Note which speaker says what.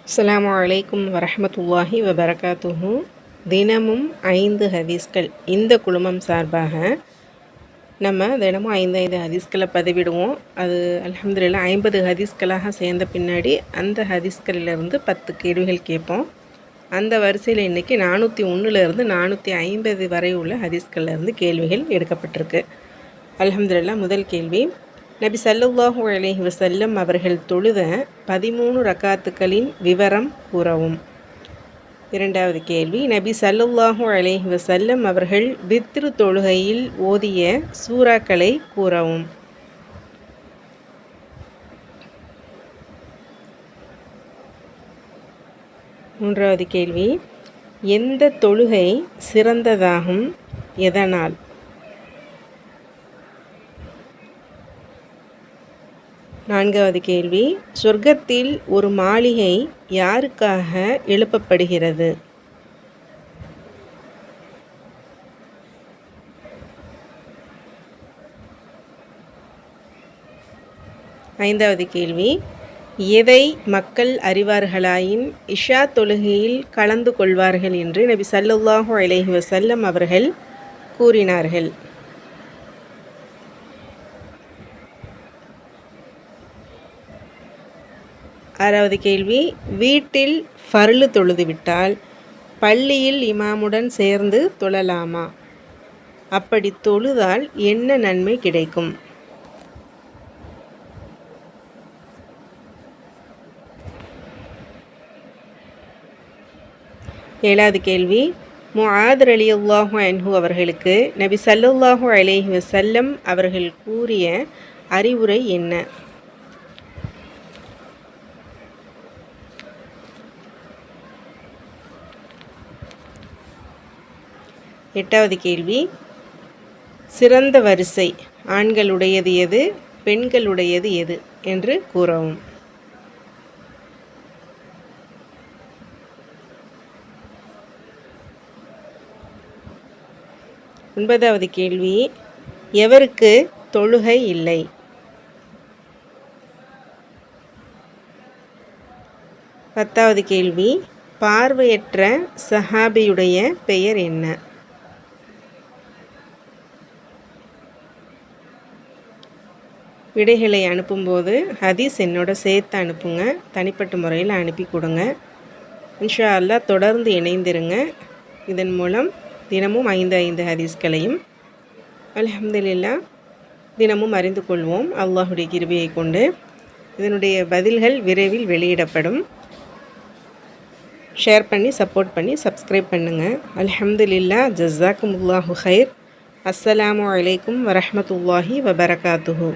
Speaker 1: அஸ்ஸலாமு அலைக்கும் வரஹ்மத்துல்லாஹி வபரகாத்துஹு. தினமும் 5 ஹதீஸ்கள் இந்த குழுமம் சார்பாக நம்ம தினமும் 5 ஹதீஸ்களை பதிவிடுவோம். அது அல்ஹம்துலில்லாஹ் 50 ஹதீஸ்களாக சேர்ந்த பின்னாடி அந்த ஹதீஸ்களிலிருந்து 10 கேள்விகள் கேட்போம். அந்த வரிசையில் இன்றைக்கி 401லேருந்து 450 வரை உள்ள ஹதீஸ்கள்லேருந்து கேள்விகள் எடுக்கப்பட்டிருக்கு. அல்ஹம்துலில்லாஹ். முதல் கேள்வி, நபி ஸல்லல்லாஹு அலைஹி வஸல்லம் அவர்கள் தொழுத 13 ரக்காத்துக்களின் விவரம் கூறவும். இரண்டாவது கேள்வி, நபி ஸல்லல்லாஹு அலைஹி வஸல்லம் அவர்கள் வித்ரு தொழுகையில் ஓதிய சூறாக்களை கூறவும். மூன்றாவது கேள்வி, எந்த தொழுகை சிறந்ததாகும், எதனால்? நான்காவது கேள்வி, சொர்க்கத்தில் ஒரு மாளிகை யாருக்காக எழுப்பப்படுகிறது? ஐந்தாவது கேள்வி, எதை மக்கள் அறிவார்களாயின் இஷா தொழுகையில் கலந்து கொள்வார்கள் என்று நபி ஸல்லல்லாஹு அலைஹி வஸல்லம் அவர்கள் கூறினார்கள்? ஆறாவது கேள்வி, வீட்டில் ஃபர்லு தொழுதுவிட்டால் பள்ளியில் இமாமுடன் சேர்ந்து தொழலாமா? அப்படி தொழுதால் என்ன நன்மை கிடைக்கும்? ஏழாவது கேள்வி, முஆத் ரலியல்லாஹு அன்ஹு அவர்களுக்கு நபி ஸல்லல்லாஹு அலைஹி வஸல்லம் அவர்கள் கூறிய அறிவுரை என்ன? எட்டாவது கேள்வி, சிறந்த வரிசை ஆண்களுடையது எது, பெண்களுடையது எது என்று கூறவும். ஒன்பதாவது கேள்வி, எவருக்கு தொழுகை இல்லை? பத்தாவது கேள்வி, பார்வையற்ற சஹாபியுடைய பெயர் என்ன? விடைகளை அனுப்பும்போது ஹதீஸ் என்னோட சேர்த்து அனுப்புங்க. தனிப்பட்ட முறையில் அனுப்பி கொடுங்க. இன்ஷா அல்லாஹ் தொடர்ந்து இணைந்திருங்க. இதன் மூலம் தினமும் 5 ஹதீஸ்களையும் அல்ஹம்துலில்லாஹ் தினமும் அறிந்து கொள்வோம் அல்லாஹுடைய கிருபையை கொண்டு. இதனுடைய பதில்கள் விரைவில் வெளியிடப்படும். ஷேர் பண்ணி சப்போர்ட் பண்ணி சப்ஸ்கிரைப் பண்ணுங்கள். அல்ஹம்துலில்லாஹ். ஜஸாக்குமுல்லாஹு ஹைர். அஸ்ஸலாமு அலைக்கும் வரஹ்மத்துல்லாஹி வபரகாத்துஹு.